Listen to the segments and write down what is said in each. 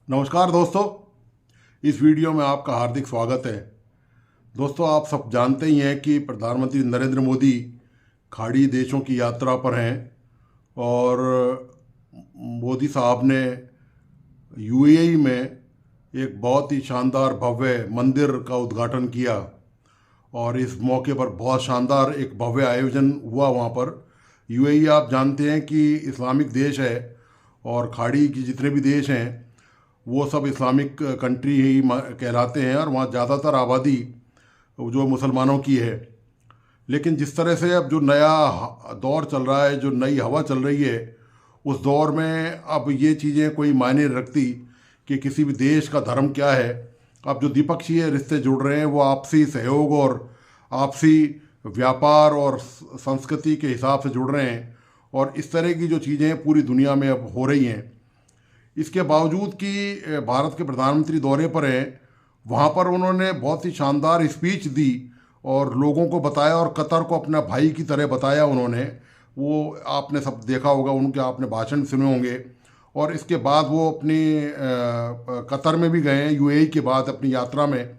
नमस्कार दोस्तों, इस वीडियो में आपका हार्दिक स्वागत है। दोस्तों, आप सब जानते ही हैं कि प्रधानमंत्री नरेंद्र मोदी खाड़ी देशों की यात्रा पर हैं और मोदी साहब ने यूएई में एक बहुत ही शानदार भव्य मंदिर का उद्घाटन किया और इस मौके पर बहुत शानदार एक भव्य आयोजन हुआ वहाँ पर। यूएई आप जानते हैं कि इस्लामिक देश है और खाड़ी के जितने भी देश हैं वो सब इस्लामिक कंट्री ही कहलाते हैं और वहाँ ज़्यादातर आबादी जो मुसलमानों की है। लेकिन जिस तरह से अब जो नया दौर चल रहा है, जो नई हवा चल रही है, उस दौर में अब ये चीज़ें कोई मायने नहीं रखती कि किसी भी देश का धर्म क्या है। अब जो द्विपक्षीय रिश्ते जुड़ रहे हैं वो आपसी सहयोग और आपसी व्यापार और संस्कृति के हिसाब से जुड़ रहे हैं और इस तरह की जो चीज़ें पूरी दुनिया में अब हो रही हैं। इसके बावजूद कि भारत के प्रधानमंत्री दौरे पर हैं, वहाँ पर उन्होंने बहुत ही शानदार स्पीच दी और लोगों को बताया और कतर को अपना भाई की तरह बताया उन्होंने। वो आपने सब देखा होगा, उनके आपने भाषण सुने होंगे। और इसके बाद वो अपनी कतर में भी गए हैं यूएई के बाद अपनी यात्रा में।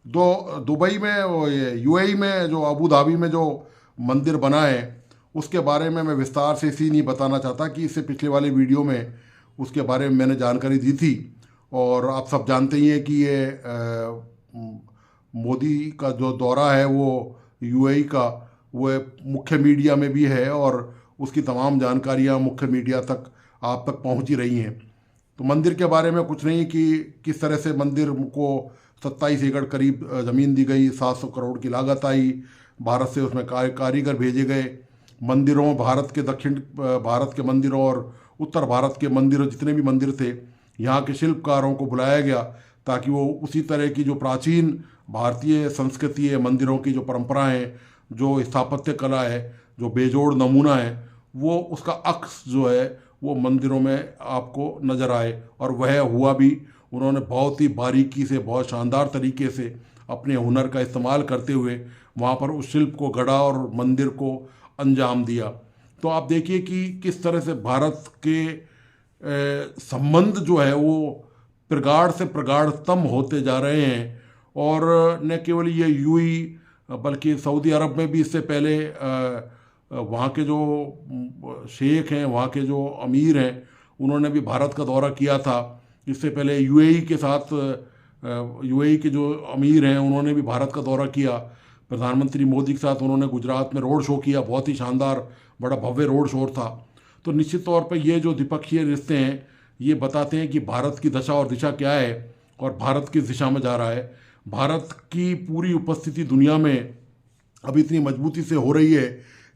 दुबई में यूएई में जो अबू धाबी में जो मंदिर बना है उसके बारे में मैं विस्तार से इसी नहीं बताना चाहता कि इससे पिछले वाले वीडियो में उसके बारे में मैंने जानकारी दी थी। और आप सब जानते ही हैं कि ये मोदी का जो दौरा है वो यूएई का, वो मुख्य मीडिया में भी है और उसकी तमाम जानकारियां मुख्य मीडिया तक आप तक पहुंच ही रही हैं। तो मंदिर के बारे में कुछ नहीं कि किस तरह से मंदिर को 27 एकड़ करीब ज़मीन दी गई, 700 करोड़ की लागत आई, भारत से उसमें कारीगर भेजे गए। मंदिरों, भारत के दक्षिण भारत के मंदिरों और उत्तर भारत के मंदिरों, जितने भी मंदिर थे, यहाँ के शिल्पकारों को बुलाया गया ताकि वो उसी तरह की जो प्राचीन भारतीय संस्कृति है, मंदिरों की जो परंपरा है, जो स्थापत्य कला है, जो बेजोड़ नमूना है, वो उसका अक्स जो है वो मंदिरों में आपको नज़र आए। और वह हुआ भी। उन्होंने बहुत ही बारीकी से, बहुत शानदार तरीके से अपने हुनर का इस्तेमाल करते हुए वहाँ पर उस शिल्प को गढ़ा और मंदिर को अंजाम दिया। तो आप देखिए कि किस तरह से भारत के संबंध जो है वो प्रगाढ़ से प्रगाढ़तम होते जा रहे हैं। और न केवल ये यूएई बल्कि सऊदी अरब में भी इससे पहले वहाँ के जो शेख हैं, वहाँ के जो अमीर हैं, उन्होंने भी भारत का दौरा किया था। इससे पहले यूएई के साथ यूएई के जो अमीर हैं उन्होंने भी भारत का दौरा किया। प्रधानमंत्री मोदी के साथ उन्होंने गुजरात में रोड शो किया, बहुत ही शानदार बड़ा भव्य रोड शो था। तो निश्चित तौर पर ये जो द्विपक्षीय रिश्ते हैं ये बताते हैं कि भारत की दशा और दिशा क्या है और भारत किस दिशा में जा रहा है। भारत की पूरी उपस्थिति दुनिया में अब इतनी मजबूती से हो रही है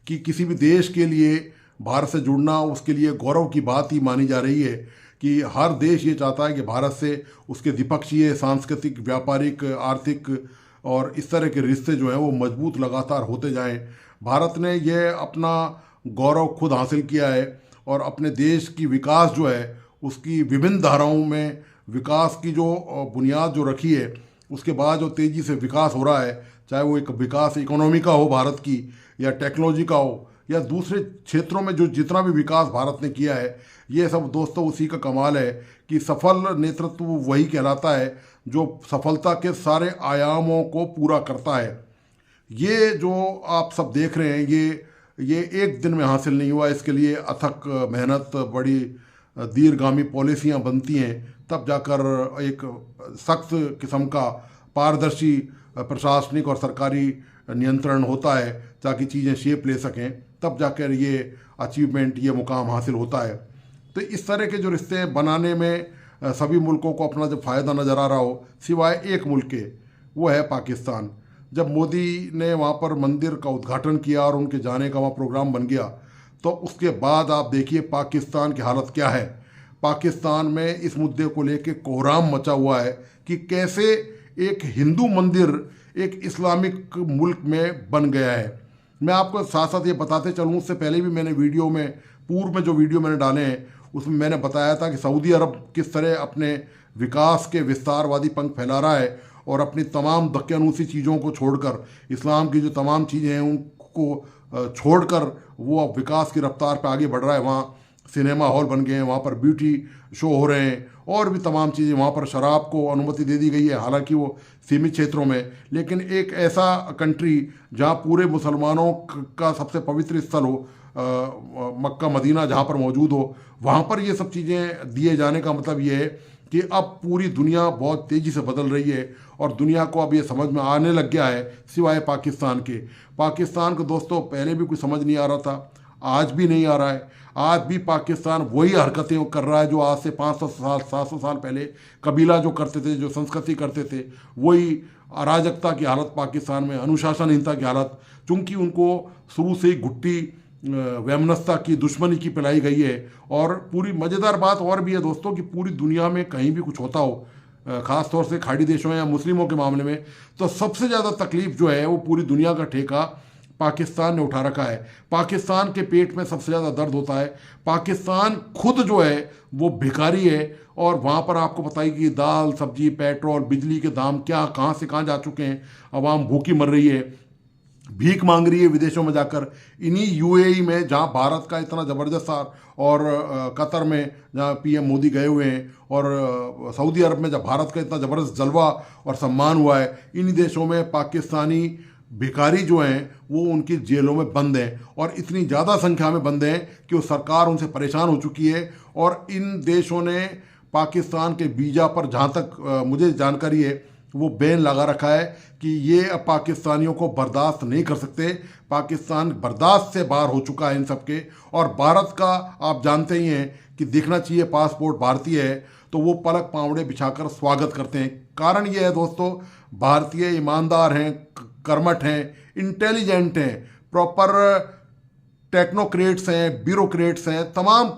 कि किसी भी देश के लिए भारत से जुड़ना उसके लिए गौरव की बात ही मानी जा रही है कि हर देश ये चाहता है कि भारत से उसके द्विपक्षीय, सांस्कृतिक, व्यापारिक, आर्थिक और इस तरह के रिश्ते जो हैं वो मजबूत लगातार होते जाएं। भारत ने ये अपना गौरव खुद हासिल किया है और अपने देश की विकास जो है उसकी विभिन्न धाराओं में विकास की जो बुनियाद जो रखी है, उसके बाद जो तेज़ी से विकास हो रहा है, चाहे वो एक विकास इकोनॉमी का हो भारत की, या टेक्नोलॉजी का हो, या दूसरे क्षेत्रों में जो जितना भी विकास भारत ने किया है, ये सब दोस्तों उसी का कमाल है कि सफल नेतृत्व वही कहलाता है जो सफलता के सारे आयामों को पूरा करता है। ये जो आप सब देख रहे हैं ये एक दिन में हासिल नहीं हुआ। इसके लिए अथक मेहनत, बड़ी दीर्घगामी पॉलिसियां बनती हैं, तब जाकर एक सख्त किस्म का पारदर्शी प्रशासनिक और सरकारी नियंत्रण होता है ताकि चीज़ें शेप ले सकें, तब जाकर ये अचीवमेंट, ये मुकाम हासिल होता है। तो इस तरह के जो रिश्ते बनाने में सभी मुल्कों को अपना जब फ़ायदा नज़र आ रहा हो, सिवाय एक मुल्क के, वो है पाकिस्तान। जब मोदी ने वहाँ पर मंदिर का उद्घाटन किया और उनके जाने का वहाँ प्रोग्राम बन गया, तो उसके बाद आप देखिए पाकिस्तान की हालत क्या है। पाकिस्तान में इस मुद्दे को लेके कोहराम मचा हुआ है कि कैसे एक हिंदू मंदिर एक इस्लामिक मुल्क में बन गया है। मैं आपको साथ साथ ये बताते चलूँ, उससे पहले भी मैंने वीडियो में, पूर्व में जो वीडियो मैंने डाले हैं उसमें मैंने बताया था कि सऊदी अरब किस तरह अपने विकास के विस्तारवादी पंख फैला रहा है और अपनी तमाम दक्यानूसी चीज़ों को छोड़कर, इस्लाम की जो तमाम चीज़ें हैं उनको छोड़कर वो अब विकास की रफ्तार पर आगे बढ़ रहा है। वहाँ सिनेमा हॉल बन गए हैं, वहाँ पर ब्यूटी शो हो रहे हैं और भी तमाम चीज़ें। वहाँ पर शराब को अनुमति दे दी गई है, हालांकि वो सीमित क्षेत्रों में। लेकिन एक ऐसा कंट्री जहाँ पूरे मुसलमानों का सबसे पवित्र स्थल हो, मक्का मदीना जहाँ पर मौजूद हो, वहाँ पर ये सब चीज़ें दिए जाने का मतलब ये है कि अब पूरी दुनिया बहुत तेज़ी से बदल रही है और दुनिया को अब ये समझ में आने लग गया है, सिवाय पाकिस्तान के। पाकिस्तान को दोस्तों पहले भी कुछ समझ नहीं आ रहा था, आज भी नहीं आ रहा है। आज भी पाकिस्तान वही हरकतें कर रहा है जो आज से 500 साल 700 साल पहले कबीला जो करते थे, जो संस्कृति करते थे, वही अराजकता की हालत पाकिस्तान में, अनुशासनहीनता की हालत। चूंकि उनको शुरू से ही घुट्टी वैमनस्यता की, दुश्मनी की पिलाई गई है। और पूरी मज़ेदार बात और भी है दोस्तों कि पूरी दुनिया में कहीं भी कुछ होता हो, ख़ास तौर से खाड़ी देशों या मुस्लिमों के मामले में, तो सबसे ज़्यादा तकलीफ जो है वो पूरी दुनिया का ठेका पाकिस्तान ने उठा रखा है। पाकिस्तान के पेट में सबसे ज़्यादा दर्द होता है। पाकिस्तान खुद जो है वो भिखारी है और वहाँ पर आपको पता ही कि दाल सब्जी पेट्रोल बिजली के दाम क्या कहाँ से कहाँ जा चुके हैं। आवाम भूखी मर रही है, भीख मांग रही है विदेशों में जाकर। इन्हीं यूएई में जहाँ भारत का इतना ज़बरदस्त और कतर में जहाँ पीएम मोदी गए हुए हैं, और सऊदी अरब में जब भारत का इतना ज़बरदस्त जलवा और सम्मान हुआ है, इन्हीं देशों में पाकिस्तानी भिखारी जो हैं वो उनकी जेलों में बंद हैं और इतनी ज़्यादा संख्या में बंद हैं कि वो सरकार उनसे परेशान हो चुकी है। और इन देशों ने पाकिस्तान के वीज़ा पर, जहाँ तक मुझे जानकारी है, वो बैन लगा रखा है कि ये अब पाकिस्तानियों को बर्दाश्त नहीं कर सकते। पाकिस्तान बर्दाश्त से बाहर हो चुका है इन सब के। और भारत का आप जानते ही हैं कि देखना चाहिए पासपोर्ट भारतीय है तो वो पलक पावड़े बिछाकर स्वागत करते हैं। कारण ये है दोस्तों, भारतीय ईमानदार हैं, कर्मठ हैं, इंटेलिजेंट हैं, प्रॉपर टेक्नोक्रेट्स हैं, ब्यूरोक्रेट्स हैं, तमाम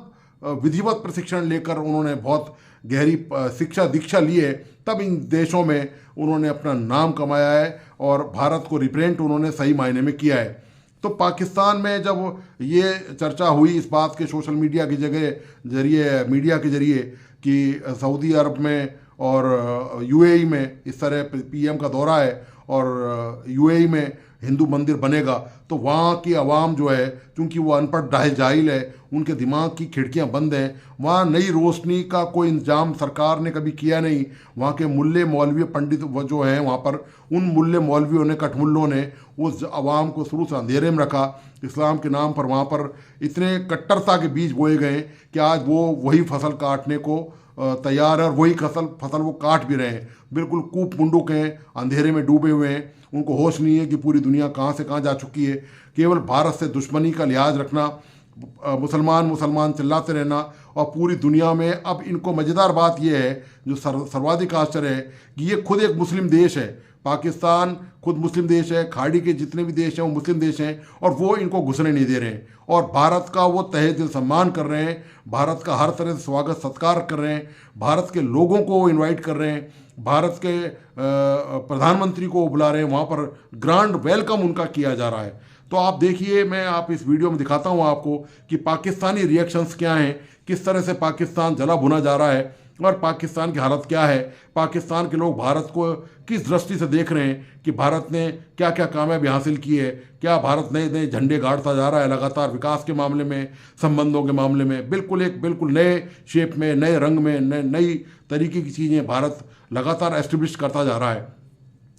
विधिवत प्रशिक्षण लेकर उन्होंने बहुत गहरी शिक्षा दीक्षा ली है, तब इन देशों में उन्होंने अपना नाम कमाया है और भारत को रिप्रेजेंट उन्होंने सही मायने में किया है। तो पाकिस्तान में जब ये चर्चा हुई इस बात के सोशल मीडिया की जरिए, मीडिया के जरिए, कि सऊदी अरब में और यूएई में इस तरह पीएम का दौरा है और यूएई में हिंदू मंदिर बनेगा, तो वहाँ की आवाम जो है, चूँकि वो अनपढ़ जाहिल है, उनके दिमाग की खिड़कियाँ बंद हैं। वहाँ नई रोशनी का कोई इंतजाम सरकार ने कभी किया नहीं। वहाँ के मुल्ले मौलवी पंडित जो हैं वहाँ पर, उन मुल्ले मौलवियों ने, कटमुल्लों ने उस आवाम को शुरू से अंधेरे में रखा। इस्लाम के नाम पर वहाँ पर इतने कट्टरता के बीज बोए गए कि आज वो वही फसल काटने को तैयार है और वही फसल वो काट भी रहे हैं। बिल्कुल कूप मुंडुक हैं, अंधेरे में डूबे हुए हैं, उनको होश नहीं है कि पूरी दुनिया कहाँ से कहाँ जा चुकी है। केवल भारत से दुश्मनी का लिहाज रखना, मुसलमान मुसलमान चिल्लाते रहना, और पूरी दुनिया में अब इनको मज़ेदार बात यह है जो सर्वाधिक आश्चर्य है कि ये खुद एक मुस्लिम देश है। पाकिस्तान खुद मुस्लिम देश है, खाड़ी के जितने भी देश हैं वो मुस्लिम देश हैं, और वो इनको घुसने नहीं दे रहे हैं। और भारत का वो तहे दिल सम्मान कर रहे हैं, भारत का हर तरह से स्वागत सत्कार कर रहे हैं, भारत के लोगों को इनवाइट कर रहे हैं, भारत के प्रधानमंत्री को बुला रहे हैं, वहाँ पर ग्रांड वेलकम उनका किया जा रहा है। तो आप देखिए, मैं आप इस वीडियो में दिखाता हूँ आपको कि पाकिस्तानी रिएक्शंस क्या हैं, किस तरह से पाकिस्तान जला भुना जा रहा है और पाकिस्तान की हालत क्या है। पाकिस्तान के लोग भारत को किस दृष्टि से देख रहे हैं कि भारत ने क्या क्या कामयाबी हासिल की है, क्या भारत नए नए झंडे गाड़ता जा रहा है लगातार विकास के मामले में, संबंधों के मामले में। बिल्कुल नए शेप में, नए रंग में, नई तरीके की चीज़ें भारत लगातार एस्टेब्लिश करता जा रहा है।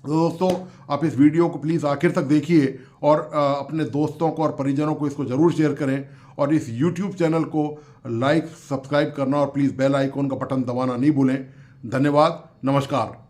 तो दोस्तों, आप इस वीडियो को प्लीज़ आखिर तक देखिए और अपने दोस्तों को और परिजनों को इसको ज़रूर शेयर करें, और इस YouTube चैनल को लाइक सब्सक्राइब करना और प्लीज़ बेल आइकॉन का बटन दबाना नहीं भूलें। धन्यवाद, नमस्कार।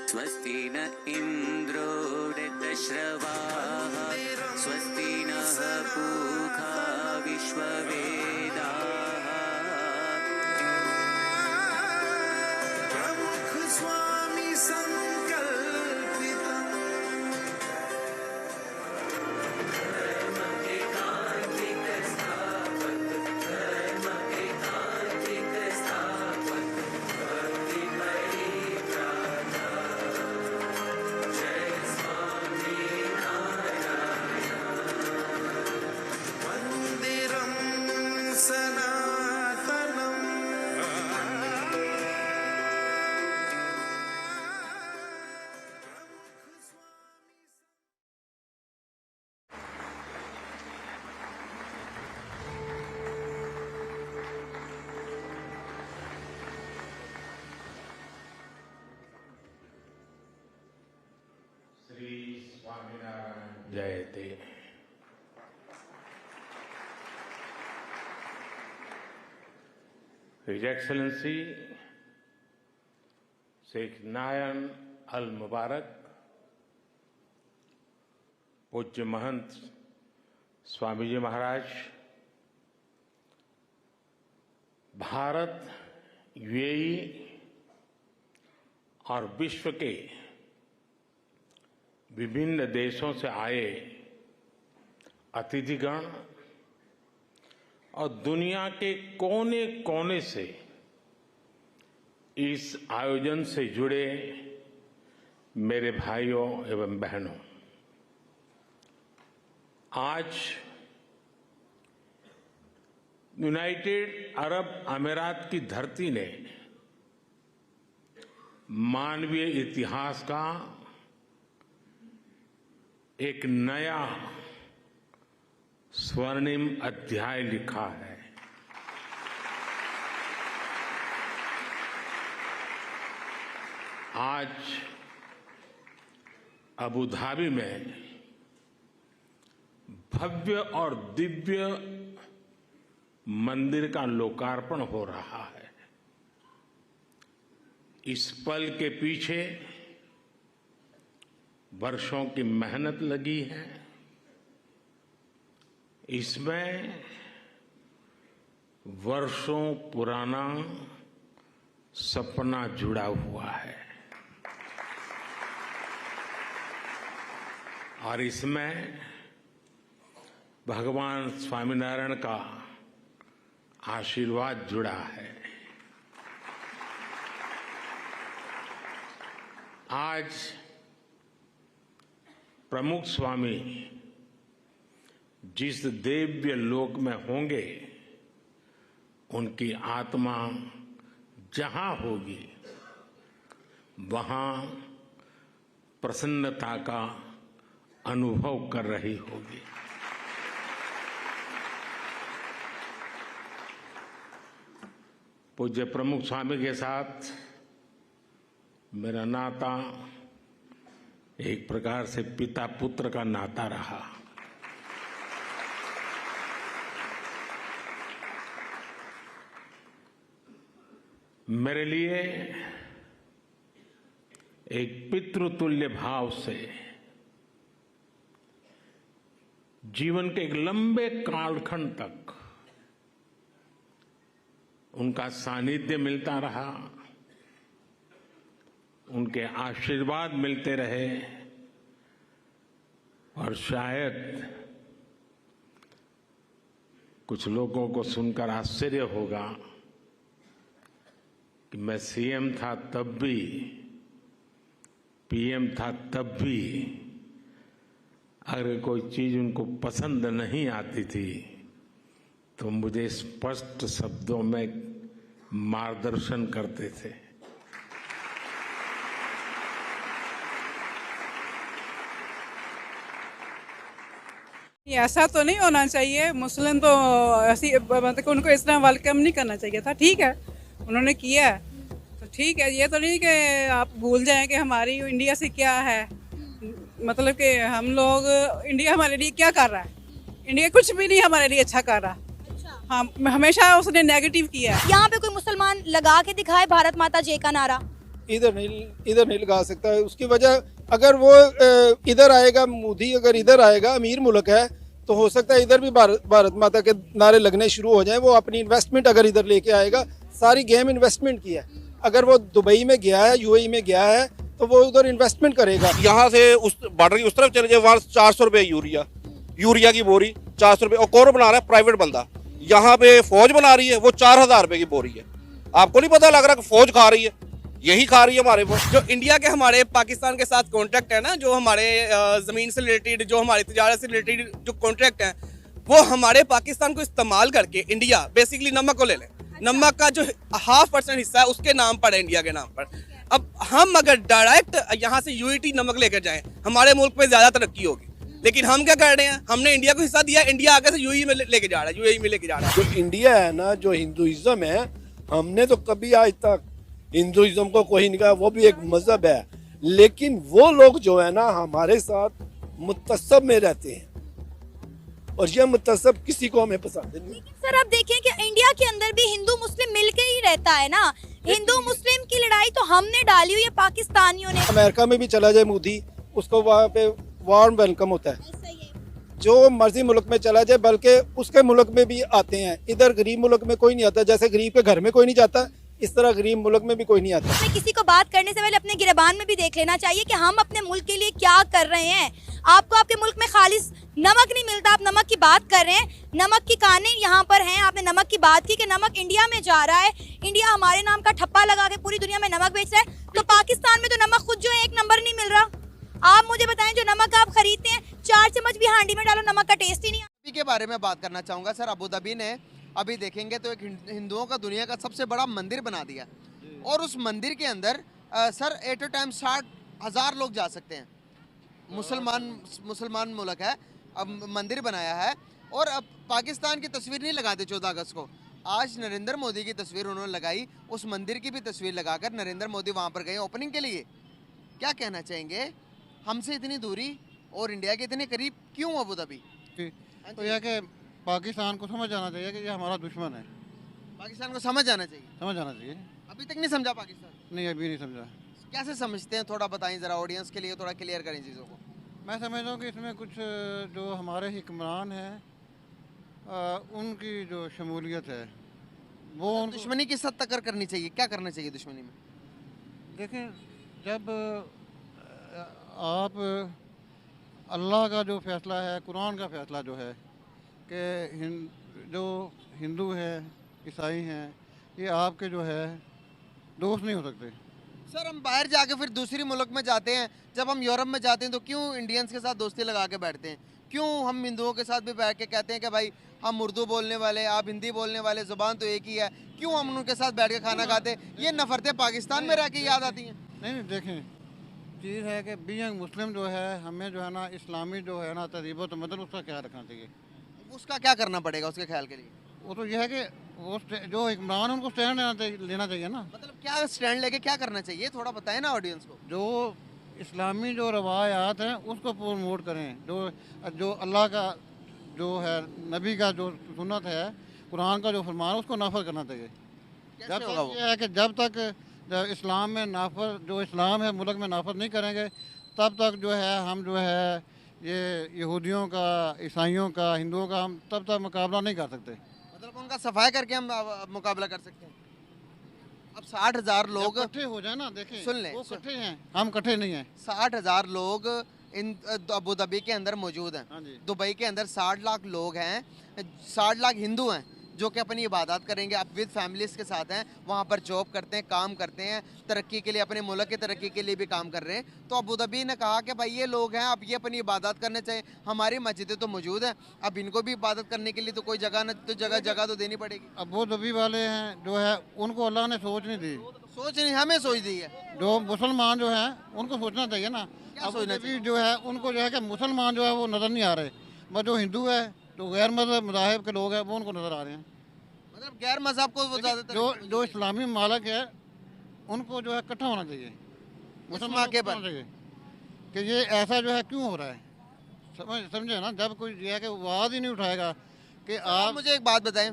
स्वस्ति न इन्द्रो वृद्धश्रवाः स्वस्ति नः पूषा विश्ववेदाः। जयते। His Excellency Sheikh Nayan Al Mubarak, पूज्य महंत स्वामी जी महाराज, भारत, यूएई और विश्व के विभिन्न देशों से आए अतिथिगण और दुनिया के कोने कोने से इस आयोजन से जुड़े मेरे भाइयों एवं बहनों, आज यूनाइटेड अरब अमीरात की धरती ने मानवीय इतिहास का एक नया स्वर्णिम अध्याय लिखा है। आज अबू धाबी में भव्य और दिव्य मंदिर का लोकार्पण हो रहा है। इस पल के पीछे वर्षों की मेहनत लगी है। इसमें वर्षों पुराना सपना जुड़ा हुआ है और इसमें भगवान स्वामीनारायण का आशीर्वाद जुड़ा है। आज प्रमुख स्वामी जिस दिव्य लोक में होंगे, उनकी आत्मा जहां होगी वहां प्रसन्नता का अनुभव कर रही होगी। पूज्य प्रमुख स्वामी के साथ मेरा नाता एक प्रकार से पिता पुत्र का नाता रहा। मेरे लिए एक पितृतुल्य भाव से जीवन के एक लंबे कालखंड तक उनका सानिध्य मिलता रहा, उनके आशीर्वाद मिलते रहे और शायद कुछ लोगों को सुनकर आश्चर्य होगा कि मैं सीएम था तब भी, पीएम था तब भी अगर कोई चीज उनको पसंद नहीं आती थी तो मुझे स्पष्ट शब्दों में मार्गदर्शन करते थे। ऐसा तो नहीं होना चाहिए। मुस्लिम तो ऐसी मतलब उनको इस तरह वेलकम नहीं करना चाहिए था। ठीक है, उन्होंने किया तो ठीक है। ये तो नहीं कि आप भूल जाएं कि हमारी इंडिया से क्या है, मतलब कि हम लोग इंडिया हमारे लिए क्या कर रहा है। इंडिया कुछ भी नहीं हमारे लिए अच्छा कर रहा। हाँ, हमेशा उसने नेगेटिव किया है। यहाँ पे कोई मुसलमान लगा के दिखाए भारत माता जय का नारा? इधर नहीं लगा सकता है। उसकी वजह अगर वो इधर आएगा, मोदी अगर इधर आएगा, अमीर मुल्क है, तो हो सकता है इधर भी भारत माता के नारे लगने शुरू हो जाएं। वो अपनी इन्वेस्टमेंट अगर इधर लेके आएगा, सारी गेम इन्वेस्टमेंट की है। अगर वो दुबई में गया है, यूएई में गया है, तो वो उधर इन्वेस्टमेंट करेगा। यहाँ से उस बॉर्डर की उस तरफ चले जाए, वहाँ 400 रुपये यूरिया की बोरी 400 रुपये, और कौन बना रहा है? प्राइवेट बंदा। यहाँ पे फौज बना रही है, वो 4000 रुपये की बोरी है। आपको नहीं पता लग रहा कि फौज खा रही है? यही खा रही है हमारे वो। जो इंडिया के हमारे पाकिस्तान के साथ कॉन्ट्रैक्ट है ना, जो हमारे ज़मीन से रिलेटेड, जो हमारी तिजारत से रिलेटेड जो कॉन्ट्रैक्ट हैं, वो हमारे पाकिस्तान को इस्तेमाल करके इंडिया बेसिकली नमक को ले लें। नमक का जो 0.5% हिस्सा है उसके नाम पर है, इंडिया के नाम पर। अब हम अगर डायरेक्ट यहाँ से यूएटी नमक लेकर जाएं, हमारे मुल्क में ज़्यादा तरक्की होगी। लेकिन हम क्या कर रहे हैं? हमने इंडिया को हिस्सा दिया, इंडिया आगे से यूएई में लेके जा रहा है, यूएई में लेके जा रहा है। जो इंडिया है ना, जो हिंदुइज्म है, हमने तो कभी आज तक हिंदुइज्म को कोई नहीं कहा, वो भी एक मजहब है। लेकिन वो लोग जो है ना हमारे साथ मुतस्सब में रहते हैं, और ये मुतस्सब किसी को हमें पसंद नहीं। लेकिन सर आप देखें कि इंडिया के अंदर भी हिंदू मुस्लिम मिलके ही रहता है ना। हिंदू मुस्लिम की लड़ाई तो हमने डाली हुई है, पाकिस्तानियों ने। अमेरिका में भी चला जाए मोदी, उसको वहाँ पे वार्म वेलकम होता है। जो मर्जी मुल्क में चला जाए, बल्कि उसके मुल्क में भी आते हैं। इधर गरीब मुल्क में कोई नहीं आता, जैसे गरीब के घर में कोई नहीं जाता, इस तरह गरीब मुल्क में भी कोई नहीं आता। हमें किसी को बात करने से पहले अपने गिरबान में भी देख लेना चाहिए कि हम अपने मुल्क के लिए क्या कर रहे हैं। आपको आपके मुल्क में खालिस नमक नहीं मिलता, आप नमक की बात कर रहे हैं। नमक की कानें यहाँ पर हैं। आपने नमक की बात की कि नमक इंडिया में जा रहा है, इंडिया हमारे नाम का ठप्पा लगा के पूरी दुनिया में नमक बेच रहा है। तो पाकिस्तान में तो नमक खुद जो है 1 नंबर नहीं मिल रहा। आप मुझे बताएं, जो नमक आप खरीदते हैं, 4 चम्मच भी हांडी में डालो, नमक का टेस्ट ही नहीं आता। के बारे में बात करना चाहूँगा सर। अबू धाबी ने अभी देखेंगे तो एक हिंदुओं का दुनिया का सबसे बड़ा मंदिर बना दिया, और उस मंदिर के अंदर सर एट अ टाइम 60,000 लोग जा सकते हैं। मुसलमान मुल्क है, अब मंदिर बनाया है। और अब पाकिस्तान की तस्वीर नहीं लगाते 14 अगस्त को, आज नरेंद्र मोदी की तस्वीर उन्होंने लगाई, उस मंदिर की भी तस्वीर लगाकर नरेंद्र मोदी वहाँ पर गए ओपनिंग के लिए। क्या कहना चाहेंगे? हमसे इतनी दूरी और इंडिया के इतने करीब क्यों अबू धाबी? तो यह कि पाकिस्तान को समझ आना चाहिए कि ये हमारा दुश्मन है। पाकिस्तान को समझ आना चाहिए। समझ आना चाहिए। अभी तक नहीं समझा पाकिस्तान? नहीं, अभी नहीं समझा। कैसे समझते हैं? थोड़ा बताएं ज़रा, ऑडियंस के लिए थोड़ा क्लियर करें चीज़ों को। मैं समझता हूँ कि इसमें कुछ जो हमारे हुक्मरान हैं उनकी जो शमूलियत है वो दुश्मनी किस हद तक करनी चाहिए? क्या करना चाहिए दुश्मनी में? देखें, जब आप अल्लाह का जो फ़ैसला है, कुरान का फ़ैसला जो है कि जो हिंदू हैं, ईसाई हैं, ये आपके जो है दोस्त नहीं हो सकते। सर हम बाहर जाके फिर दूसरी मुल्क में जाते हैं, जब हम यूरोप में जाते हैं तो क्यों इंडियंस के साथ दोस्ती लगा के बैठते हैं? क्यों हम हिंदुओं के साथ भी बैठ के कहते हैं कि भाई हम उर्दू बोलने वाले, आप हिंदी बोलने वाले, ज़ुबान तो एक ही है, क्यों हम उनके साथ बैठ के खाना खाते हैं? ये नफरतें पाकिस्तान में रह के याद आती हैं। नहीं, देखें, चीज़ है कि बीइंग मुस्लिम जो है, हमें जो है ना इस्लामी जो है ना तहजीब तो मतलब उसका ख्याल रखना चाहिए। उसका क्या करना पड़ेगा उसके ख्याल के लिए? वो तो यह है कि वो जो हुक्मरान उनको स्टैंड लेना चाहिए ना। मतलब क्या स्टैंड लेके क्या करना चाहिए? थोड़ा बताएं ना ऑडियंस को। जो इस्लामी जो रवायात हैं उसको प्रमोट करें, जो अल्लाह का जो है, नबी का जो सुन्नत है, कुरान का जो फरमान है, उसको नाफर करना चाहिए। जब तक ये है कि जब तक इस्लाम में नाफर, जो इस्लाम है मुल्क में नाफर नहीं करेंगे, तब तक जो है हम जो है ये यहूदियों का, ईसाइयों का, हिंदुओं का हम तब तक मुकाबला नहीं कर सकते। मतलब उनका सफाई करके हम मुकाबला कर सकते हैं। अब 60,000 लोग इकट्ठे हो जाए ना, देखें, सुन लें, वो इकट्ठे हैं, हम इकट्ठे नहीं हैं। 60,000 लोग इन अबू धाबी के अंदर मौजूद हैं। हाँ जी। दुबई के अंदर 60 लाख लोग हैं, 60 लाख हिंदू हैं जो कि अपनी इबादत करेंगे, अब विद फैमिलीज के साथ हैं, वहाँ पर जॉब करते हैं, काम करते हैं, तरक्की के लिए, अपने मुल्क की तरक्की के लिए भी काम कर रहे हैं। तो अबू धाबी ने कहा कि भाई ये लोग हैं, अब ये अपनी इबादत करने चाहिए, हमारी मस्जिदें तो मौजूद हैं, अब इनको भी इबादत करने के लिए तो कोई जगह न तो जगह तो देनी पड़ेगी। अबू धाबी वाले हैं जो है, उनको अल्लाह ने सोच नहीं दी। सोच नहीं, हमें सोच दी है। जो मुसलमान जो हैं उनको सोचना चाहिए ना। अबू धाबी जो है उनको जो है कि मुसलमान जो है वो नज़र नहीं आ रहे, बस जो हिंदू है, जो गैर मज़ाहिब के लोग हैं वो उनको नज़र आ रहे हैं। मतलब गैर मज़हब को वो ज़्यादातर जो इस्लामी मालक है उनको जो है इकट्ठा होना चाहिए, मुसलमान के होना चाहिए कि ये ऐसा जो है क्यों हो रहा है। समझे ना, जब कोई ये है कि आवाज़ ही नहीं उठाएगा कि आप मुझे एक बात बताएं,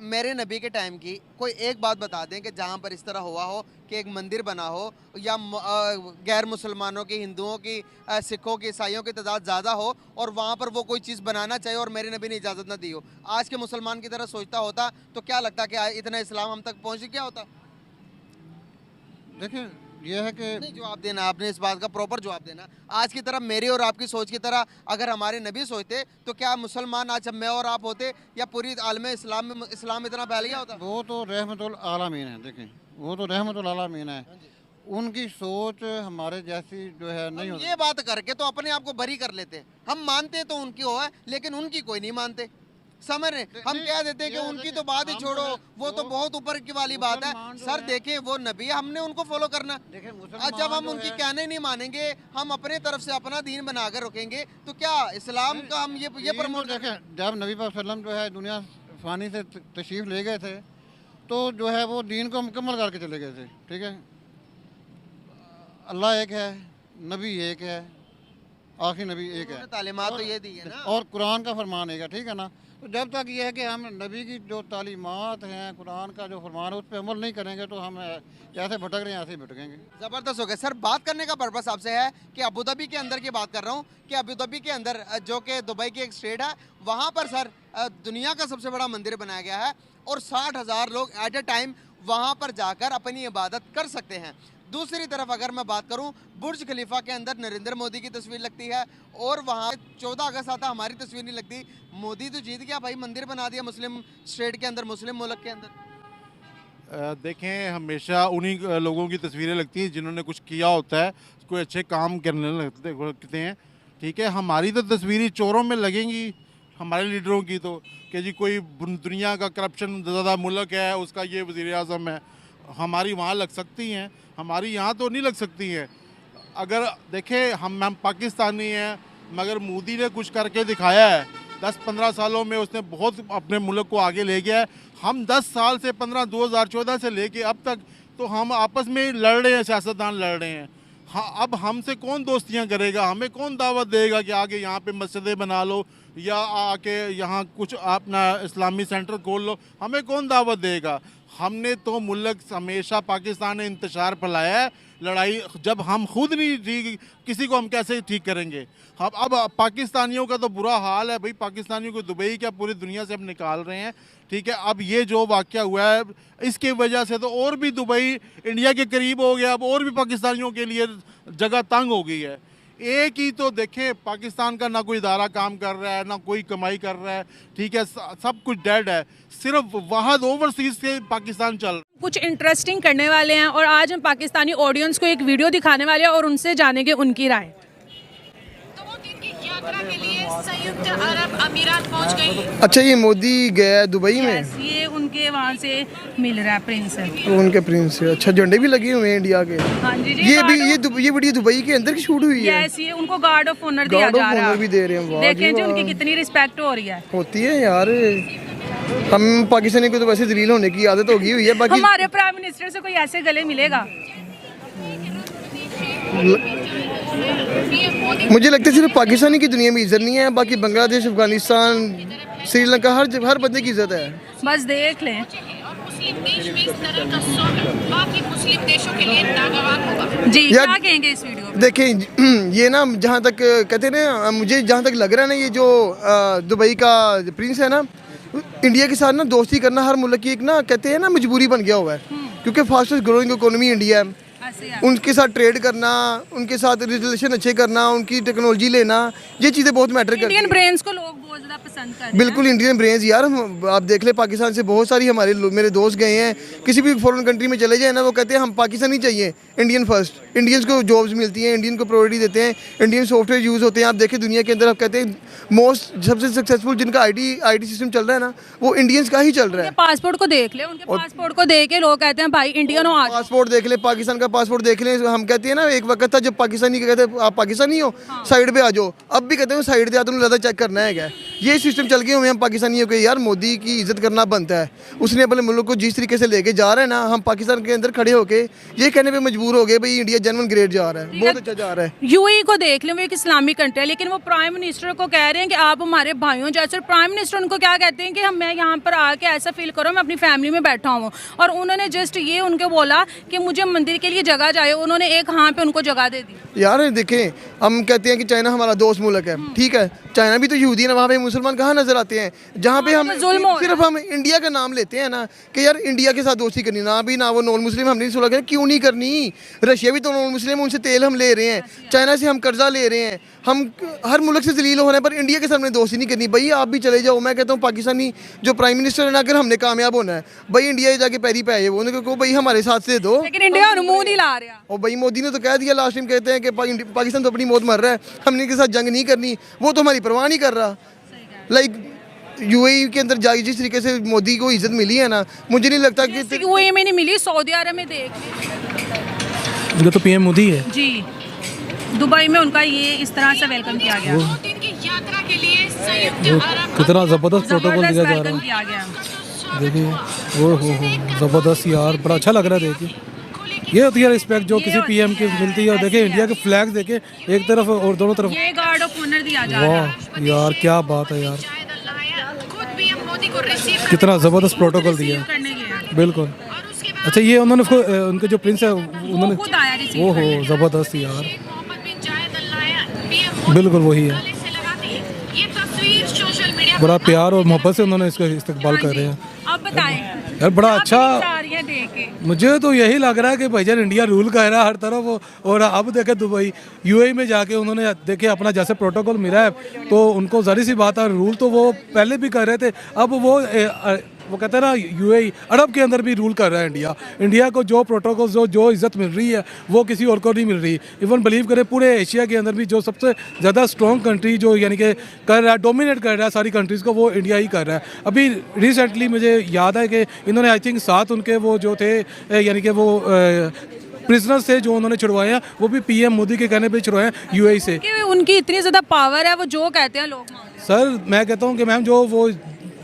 मेरे नबी के टाइम की कोई एक बात बता दें कि जहाँ पर इस तरह हुआ हो कि एक मंदिर बना हो, या गैर मुसलमानों की, हिंदुओं की, सिखों की, ईसाइयों की तादाद ज़्यादा हो और वहाँ पर वो कोई चीज़ बनाना चाहिए और मेरे नबी ने इजाज़त ना दी हो, आज के मुसलमान की तरह सोचता होता तो क्या लगता कि इतना इस्लाम हम तक पहुँच गया होता? देखिए, ये है कि नहीं, जवाब देना आपने, इस बात का प्रॉपर जवाब देना। आज की तरह मेरी और आपकी सोच की तरह अगर हमारे नबी सोचते तो क्या मुसलमान आज मैं और आप होते, या पूरी आलम इस्लाम में इस्लाम इतना फैल गया होता? वो तो रहमतुल आलमीन है, देखें वो तो रहमतुल आलमीन है, उनकी सोच हमारे जैसी जो है नहीं होती। ये बात करके तो अपने आप को बरी कर लेते, हम मानते तो उनकी हो है लेकिन उनकी कोई नहीं मानते, समझ रहे? हम कह देते हैं कि उनकी तो बात ही छोड़ो, वो तो बहुत ऊपर की वाली बात है। सर देखें, वो नबी है, हमने उनको फॉलो करना। जब हम उनकी कहने नहीं मानेंगे, हम अपने तरफ से अपना दीन बनाकर रखेंगे, तो क्या इस्लाम का हम ये प्रमोट देखें, जब नबी पाक सल्लम जो है दुनिया फानी से तशरीफ ले गए थे तो जो है वो दीन को मुकम्मल करके चले गए थे, ठीक है। अल्लाह एक है, नबी एक है, आखिरी नबी एक है, तालीमात तो ये दी है ना, और कुरान का फरमान एक है, ठीक है ना। तो जब तक ये है कि हम नबी की जो तालीमात हैं, कुरान का जो फरमान है, उस पर अमल नहीं करेंगे तो हम जैसे भटक रहे हैं ऐसे ही भटकेंगे। ज़बरदस्त हो गया सर। बात करने का पर्पस आपसे है कि अबू धाबी के अंदर की बात कर रहा हूँ कि अबू धाबी के अंदर जो कि दुबई की एक स्टेट है, वहाँ पर सर दुनिया का सबसे बड़ा मंदिर बनाया गया है और 60,000 लोग एट ए टाइम वहाँ पर जाकर अपनी इबादत कर सकते हैं। दूसरी तरफ अगर मैं बात करूं, बुर्ज खलीफा के अंदर नरेंद्र मोदी की तस्वीर लगती है और वहाँ 14 अगस्त आता, हमारी तस्वीर नहीं लगती। मोदी तो जीत गया भाई, मंदिर बना दिया मुस्लिम स्टेट के अंदर, मुस्लिम मुल्क के अंदर। देखें, हमेशा उन्हीं लोगों की तस्वीरें लगती हैं जिन्होंने कुछ किया होता है, कोई अच्छे काम करने लगते हैं, ठीक है। हमारी तो तस्वीरें चोरों में लगेंगी, हमारे लीडरों की तो, कि जी कोई दुनिया का करप्शन ज़्यादा मुल्क है, उसका ये वज़ीर आज़म है, हमारी वहाँ लग सकती हैं, हमारी यहाँ तो नहीं लग सकती हैं। अगर देखें, हम पाकिस्तानी हैं, मगर मोदी ने कुछ करके दिखाया है। 10-15 सालों में उसने बहुत अपने मुल्क को आगे ले गया है। हम 10 साल से 2014 से लेके अब तक तो हम आपस में लड़ रहे हैं, सियासतदान लड़ रहे हैं। हाँ, अब हमसे कौन दोस्तियाँ करेगा, हमें कौन दावत देगा कि आगे यहाँ पे मस्जिदें बना लो या आके यहाँ कुछ अपना इस्लामी सेंटर खोल लो, हमें कौन दावत देगा। हमने तो मुल्क हमेशा, पाकिस्तान ने इंतशार फैलाया है, लड़ाई जब हम खुद नहीं ठीक, किसी को हम कैसे ठीक करेंगे। हम अब पाकिस्तानियों का तो बुरा हाल है भाई, पाकिस्तानियों को दुबई क्या पूरी दुनिया से हम निकाल रहे हैं, ठीक है। अब ये जो वाक़या हुआ है, इसकी वजह से तो और भी दुबई इंडिया के करीब हो गया, अब और भी पाकिस्तानियों के लिए जगह तंग हो गई है। एक ही तो देखें, पाकिस्तान का ना कोई इदारा काम कर रहा है, ना कोई कमाई कर रहा है, ठीक है, सब कुछ डेड है, सिर्फ वहाँ ओवरसीज से पाकिस्तान चल रहा है। कुछ इंटरेस्टिंग करने वाले हैं और आज हम पाकिस्तानी ऑडियंस को एक वीडियो दिखाने वाले हैं और उनसे जानेंगे उनकी राय। तो वो दिन की यात्रा के लिए संयुक्त अरब अमीरात पहुंच गई। अच्छा, ये मोदी गया दुबई में? ये उनके वहाँ से मिल रहा है, प्रिंस है तो उनके प्रिंस है। अच्छा, झंडे भी लगे हुए हैं इंडिया के। हाँ जी, ये वीडियो दुबई के अंदर की शूट हुई है। यस, ये उनको गार्ड ऑफ ऑनर दिया जा रहा है, भी दे रहे हैं। देखें जी उनकी कितनी रिस्पेक्ट हो रही है। होती है यार, हम पाकिस्तानी को तो वैसे जलील होने की आदत होगी हुई है। बाकी हमारे प्राइम मिनिस्टर से कोई ऐसे गले मिलेगा? मुझे लगता है सिर्फ पाकिस्तानी की दुनिया में इज्जत नहीं है, बाकी बांग्लादेश, अफगानिस्तान, श्रीलंका, हर बंदे की इज्जत है। बस देख लें। मुस्लिम देश में इस तरह का स्वागत बाकी मुस्लिम देशों के लिए नागवार होगा। जी, क्या कहेंगे इस वीडियो में? देखें, ये ना जहाँ तक कहते हैं ना, मुझे जहाँ तक लग रहा है ना, ये जो दुबई का प्रिंस है ना, इंडिया के साथ ना दोस्ती करना हर मुल्क की एक ना, कहते हैं ना, मजबूरी बन गया हुआ है, क्योंकि फास्टेस्ट ग्रोइंग इकोनॉमी इंडिया है। उनके साथ ट्रेड करना, उनके साथ रिलेशन अच्छे करना, उनकी टेक्नोलॉजी लेना, ये चीज़ें बहुत मैटर करती हैं। इंडियन ब्रेन्स को लोग बहुत ज़्यादा पसंद करते हैं। बिल्कुल, इंडियन ब्रेन्स यार, आप देख ले, पाकिस्तान से बहुत सारी मेरे दोस्त गए हैं, किसी भी फॉरेन कंट्री में चले जाए ना, वो कहते हैं हम पाकिस्तानी चाहिए, इंडियन फर्स्ट। इंडियंस को जॉब्स मिलती हैं, इंडियन को प्रायोरिटी देते हैं, इंडियन सॉफ्टवेयर यूज़ होते हैं। आप देखें दुनिया के अंदर, आप कहते हैं मोस्ट सबसे सक्सेसफुल जिनका आई टी सिस्टम चल रहा है ना, वो इंडियंस का ही चल रहा है। पासपोर्ट को देख ले, उनके पासपोर्ट को देख के लोग कहते हैं भाई इंडियन हो। पासपोर्ट देख ले, पाकिस्तान का पासपोर्ट देख ले। हम कहते हैं ना, एक वक्त था जब पाकिस्तानी कहते हैं आप पाकिस्तानी हो, साइड पे आ जाओ। अब भी कहते हैं साइड पे आ, तुमने ज़्यादा चेक करना है क्या? ये सिस्टम चल गए हुए हम पाकिस्तानियों के। यार, मोदी की इज्जत करना बनता है। उसने अपने मुल्क को जिस तरीके से लेके जा रहा है ना, हम पाकिस्तान के अंदर खड़े होके ये कहने पे मजबूर हो गए भाई इंडिया जेन्युइन ग्रेट जा रहा है, बहुत अच्छा जा रहा है। यूएई को देख लें, वो एक इस्लामिक कंट्री है, लेकिन वो प्राइम मिनिस्टर को कह रहे हैं कि आप हमारे भाइयों जैसे। प्राइम मिनिस्टर उनको क्या कहते हैं कि मैं यहाँ पर आके ऐसा फील करो मैं अपनी फैमिली में बैठा हूँ, और उन्होंने जस्ट ये उनको बोला कि मुझे मंदिर के लिए जगह चाहिए, उन्होंने एक हाँ पे उनको जगह दे दी। यार देखें, हम कहते हैं कि चाइना हमारा दोस्त मुल्क है, ठीक है, चाइना भी तो यहूदी है ना, वहाँ पे हमें मुसलमान कहाँ नजर आते हैं? जहाँ पे हम सिर्फ हम इंडिया का नाम लेते हैं ना कि यार इंडिया के साथ दोस्ती करनी, ना भी ना वो नॉन मुस्लिम हमने सुलह करें, क्यों नहीं करनी? रशिया भी तो नॉन मुस्लिम, उनसे तेल हम ले रहे हैं, चाइना से हम कर्जा ले रहे हैं, हम हर मुल्क से जलील हो रहे हैं, पर इंडिया के साथ हमने दोस्ती नहीं करनी। भाई आप भी चले जाओ। मैं कहता हूँ पाकिस्तानी जो प्राइम मिनिस्टर है ना, अगर हमने कामयाब होना है भाई इंडिया जाके पैरी पे आए, उन्होंने कहो भाई हमारे साथ से दो, लेकिन इंडिया मुंह नहीं ला रहा। और भाई मोदी ने तो कह दिया लास्ट टाइम, कहते हैं कि पाकिस्तान तो अपनी मौत मर रहा है, हमने इनके साथ जंग नहीं करनी, वो तो हमारी परवाह नहीं कर रहा। लाइक यूएई के अंदर जाके जिस तरीके से मोदी को इज्जत मिली है ना, मुझे नहीं लगता कि यूएई में नहीं मिली, सऊदी अरब में देख उनका तो पीएम मोदी है जी। दुबई में उनका ये इस तरह से वेलकम किया गया। 2 दिन की यात्रा के लिए संयुक्त अरब कितना ज़बरदस्त प्रोटोकॉल दिया जा रहा वेलकम किया गया। है। देखिए वो हो ज़बरदस्त यार, बड़ा अच्छा लग रहा है। देखिए ये होती है रिस्पेक्ट जो किसी पीएम की मिलती है। और देखिए इंडिया के फ्लैग देखे एक तरफ और दोनों तरफ, ये गार्ड ऑफ ऑनर दिया जा रहा है। वाह यार क्या बात है यार, खुद पीएम मोदी को रिसीव कितना ज़बरदस्त प्रोटोकॉल दिया। करने गया। बिल्कुल। अच्छा ये उन्होंने उनके जो प्रिंस है उन्होंने, खुद आया रिसीव वो हो ज़बरदस्त यार, बिल्कुल वही है। ये तस्वीर सोशल मीडिया बड़ा प्यार और मोहब्बत से उन्होंने इसका इस्तकबाल कर रहे हैं। अब बताएं यार बड़ा अच्छा, देख के मुझे तो यही लग रहा है कि भाईजान इंडिया रूल कर रहा है हर तरफ। और अब देखे दुबई यूएई में जाके उन्होंने देखे अपना जैसे प्रोटोकॉल मिला है, तो उनको ज़ाहिर सी बात है रूल तो वो पहले भी कर रहे थे, अब वो कहते हैं ना यूएई अरब के अंदर भी रूल कर रहा है इंडिया। इंडिया को जो प्रोटोकॉल जो इज्जत मिल रही है वो किसी और को नहीं मिल रही। इवन बिलीव करें पूरे एशिया के अंदर भी जो सबसे ज़्यादा स्ट्रॉन्ग कंट्री जो यानी कि कर रहा है, डोमिनेट कर रहा है सारी कंट्रीज़ को, वो इंडिया ही कर रहा है। अभी रिसेंटली मुझे याद है कि इन्होंने आई थिंक 7 उनके वो जो थे यानी कि वो प्रिजनर्स से जो उन्होंने छुड़वाए हैं, वो भी पीएम मोदी के कहने पे छुड़वाए हैं यूएई से। उनकी इतनी ज़्यादा पावर है, वो जो कहते हैं लोग। सर मैं कहता हूँ कि मैम जो वो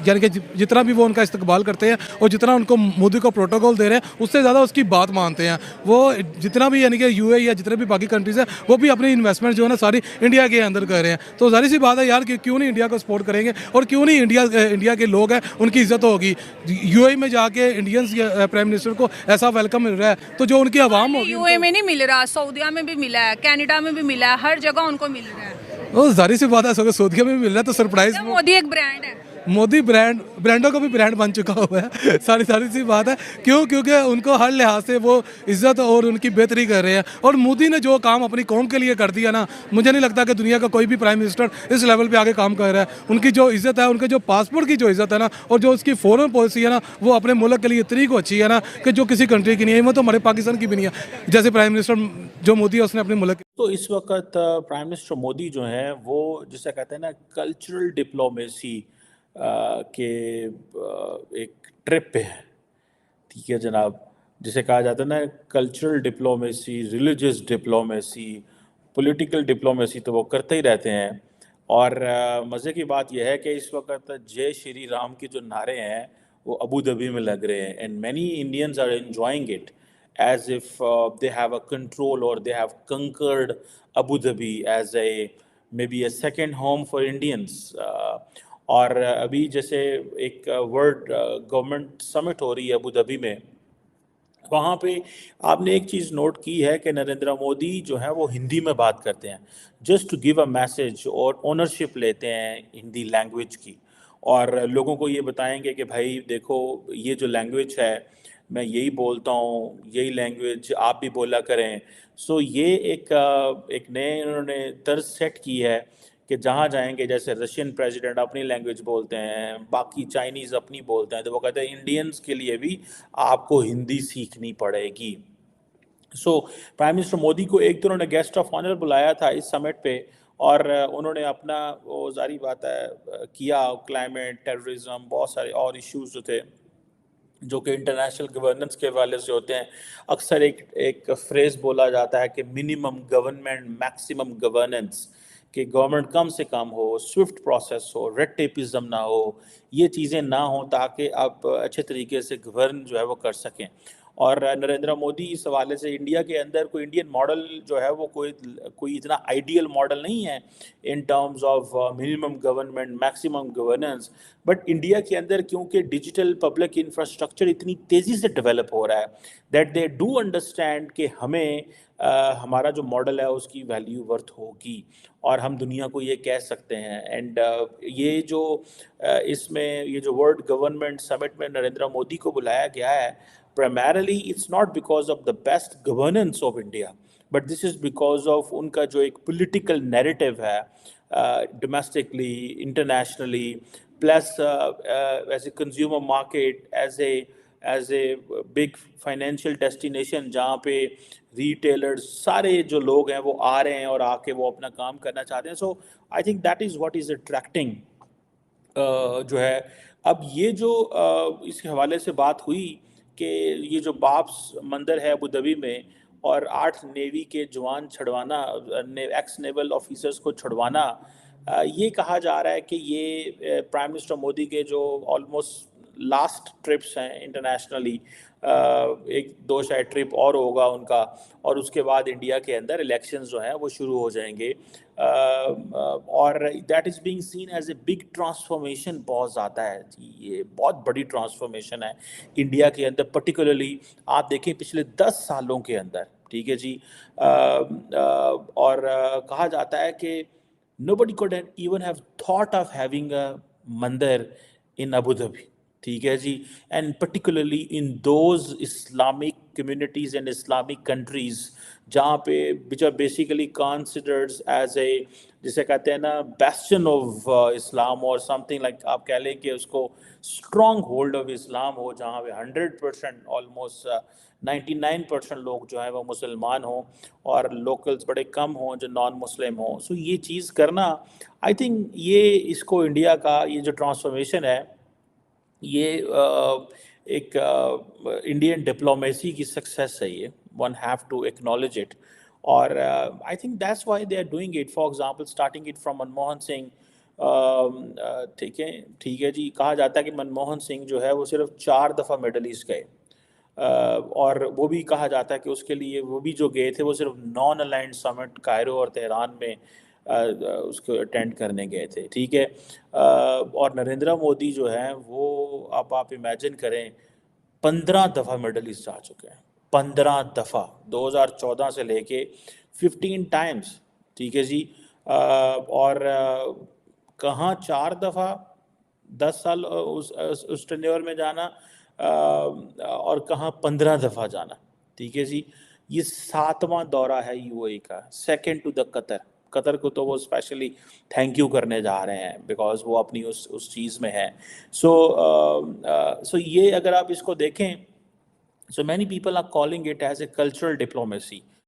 यानी कि जितना भी वो उनका इस्तकबाल करते हैं और जितना उनको मोदी को प्रोटोकॉल दे रहे हैं, उससे ज़्यादा उसकी बात मानते हैं। वो जितना भी यानी कि यूएई या जितने भी बाकी कंट्रीज़ हैं, वो भी अपनी इन्वेस्टमेंट जो है ना सारी इंडिया के अंदर कर रहे हैं। तो ज़ाहिर सी बात है यार कि क्यों नहीं इंडिया को सपोर्ट करेंगे, और क्यों नहीं इंडिया के लोग हैं उनकी इज्जत होगी। यूएई में जाके इंडियंस प्राइम मिनिस्टर को ऐसा वेलकम मिल रहा है, तो जो उनकी आवाम होगी, यूएई में नहीं मिल रहा, सऊदिया में भी मिला है, कनाडा में भी मिला है, हर जगह उनको मिल रहा है। वो ज़ाहिर सी बात है सऊदिया में भी मिल रहा है, तो सरप्राइज। मोदी एक ब्रांड है, मोदी ब्रांडों का भी ब्रांड बन चुका हुआ है। सारी सी बात है। क्यों? क्योंकि उनको हर लिहाज से वो इज्जत और उनकी बेहतरी कर रहे हैं। और मोदी ने जो काम अपनी कौम के लिए कर दिया ना, मुझे नहीं लगता कि दुनिया का कोई भी प्राइम मिनिस्टर इस लेवल पे आगे काम कर रहा है। उनकी जो इज्जत है, उनके जो पासपोर्ट की जो इज्जत है ना, और जो उसकी फॉरेन पॉलिसी है ना, वो अपने मुल्क के लिए इतनी को अच्छी है ना कि जो किसी कंट्री की नहीं है, वो तो हमारे पाकिस्तान की भी नहीं है। जैसे प्राइम मिनिस्टर जो मोदी है, उसने अपने मुल्क। तो इस वक्त प्राइम मिनिस्टर मोदी जो हैं वो जिसे कहते हैं ना कल्चरल डिप्लोमेसी के एक ट्रिप पे है। ठीक है जनाब, जिसे कहा जाता है ना cultural diplomacy, religious diplomacy, political diplomacy, तो वो करते ही रहते हैं। और मज़े की बात यह है कि इस वक्त जय श्री राम की जो नारे हैं वो अबू धाबी में लग रहे हैं, and many Indians are enjoying it as if they have a control or they have conquered Abu Dhabi as a maybe a second home for Indians. और अभी जैसे एक वर्ल्ड गवर्नमेंट समिट हो रही है अबू धाबी में, वहाँ पे आपने एक चीज़ नोट की है कि नरेंद्र मोदी जो है वो हिंदी में बात करते हैं, just to give a message, और ओनरशिप लेते हैं हिंदी लैंग्वेज की, और लोगों को ये बताएंगे कि भाई देखो ये जो लैंग्वेज है मैं यही बोलता हूँ, यही लैंग्वेज आप भी बोला करें। सो ये एक नए उन्होंने तर्ज सेट की है कि जहाँ जाएंगे, जैसे रशियन प्रेसिडेंट अपनी लैंग्वेज बोलते हैं, बाकी चाइनीज़ अपनी बोलते हैं, तो वो कहते हैं इंडियंस के लिए भी आपको हिंदी सीखनी पड़ेगी। सो प्राइम मिनिस्टर मोदी को एक तो उन्होंने गेस्ट ऑफ ऑनर बुलाया था इस समिट पे, और उन्होंने अपना वो जारी बात है किया, क्लाइमेट, टेररिज्म, बहुत सारे और इश्यूज़ जो थे जो कि इंटरनेशनल गवर्नेंस के हवाले से होते हैं। अक्सर एक फ्रेज़ बोला जाता है कि मिनिमम गवर्नमेंट मैक्सिमम गवर्नेंस, कि गवर्नमेंट कम से कम हो, स्विफ्ट प्रोसेस हो, रेड टेपिज्म ना हो, ये चीज़ें ना हो, ताकि आप अच्छे तरीके से गवर्न जो है वो कर सकें। और नरेंद्र मोदी इस हवाले से इंडिया के अंदर कोई इंडियन मॉडल जो है वो कोई इतना आइडियल मॉडल नहीं है in terms of minimum government, maximum governance, but India के अंदर क्योंकि डिजिटल पब्लिक इंफ्रास्ट्रक्चर इतनी तेज़ी से डेवलप हो रहा है दैट दे डू अंडरस्टैंड कि हमें हमारा जो मॉडल है उसकी वैल्यू वर्थ होगी और हम दुनिया को ये कह सकते हैं। एंड ये जो इसमें ये जो वर्ल्ड गवर्नमेंट समिट में नरेंद्र मोदी को बुलाया गया है, primarily it's not because of the best governance of India, but this is because of उनका जो एक political narrative है domestically, internationally, plus as a consumer market, as a big financial destination जहाँ पे retailers सारे जो लोग हैं वो आ रहे हैं और आके वो अपना काम करना चाहते हैं। So I think that is what is attracting जो है। अब ये जो इसके हवाले से बात हुई कि ये जो बाब्स मंदिर है अबू धाबी में और 8 नेवी के जवान छुड़वाना, एक्स नेवल ऑफिसर्स को छुड़वाना, ये कहा जा रहा है कि ये प्राइम मिनिस्टर मोदी के जो ऑलमोस्ट लास्ट ट्रिप्स हैं इंटरनेशनली, 1-2 शायद ट्रिप और होगा उनका, और उसके बाद इंडिया के अंदर इलेक्शंस जो हैं वो शुरू हो जाएंगे। और that is being seen as a big transformation. बहुत ज़्यादा है, ये बहुत बड़ी ट्रांसफॉर्मेशन है इंडिया के अंदर, पर्टिकुलरली आप देखें पिछले 10 सालों के अंदर, ठीक है जी। और कहा जाता है कि nobody could even have thought of having a मंदिर in Abu Dhabi, ठीक है जी, and particularly in those Islamic communities and Islamic countries जहाँ पे which are basically considered as a, जिसे कहते हैं ना, बेस्टन ऑफ इस्लाम और समथिंग लाइक, आप कह लें कि उसको स्ट्रॉन्ग होल्ड ऑफ इस्लाम हो, जहाँ पे 100% ऑलमोस्ट 99% लोग जो है वो मुसलमान हों और लोकल्स बड़े कम हों जो नॉन मुस्लिम हों। सो ये चीज़ करना, आई थिंक ये इसको इंडिया का ये जो ट्रांसफॉर्मेशन है ये एक इंडियन डिप्लोमेसी की सक्सेस है, ये one have to acknowledge it. और I think that's why they are doing it. For example starting it from Manmohan Singh, ठीक है जी, कहा जाता है कि मनमोहन सिंह जो है वो सिर्फ 4 दफ़ा मिडल ईस्ट गए, और वो भी कहा जाता है कि उसके लिए वो भी जो गए थे वो सिर्फ नॉन अलाइंड समिट कायरो और तेहरान में उसको अटेंड करने गए थे, ठीक है। और नरेंद्र मोदी जो है वो अब आप इमेजिन करें 15 दफ़ा मिडल ईस्ट जा चुके हैं, 15 दफ़ा, 2014 से लेके 15 टाइम्स, ठीक है जी। और कहाँ 4 दफ़ा 10 साल उस टेन्योर में जाना, और कहाँ 15 दफ़ा जाना, ठीक है जी। ये 7वां दौरा है यूएई का, सेकंड टू द कतर को तो वो स्पेशली थैंक यू करने जा रहे हैं बिकॉज वो अपनी उस चीज़ में है। सो ये अगर आप इसको देखें, so many people are calling it as a cultural diplomacy.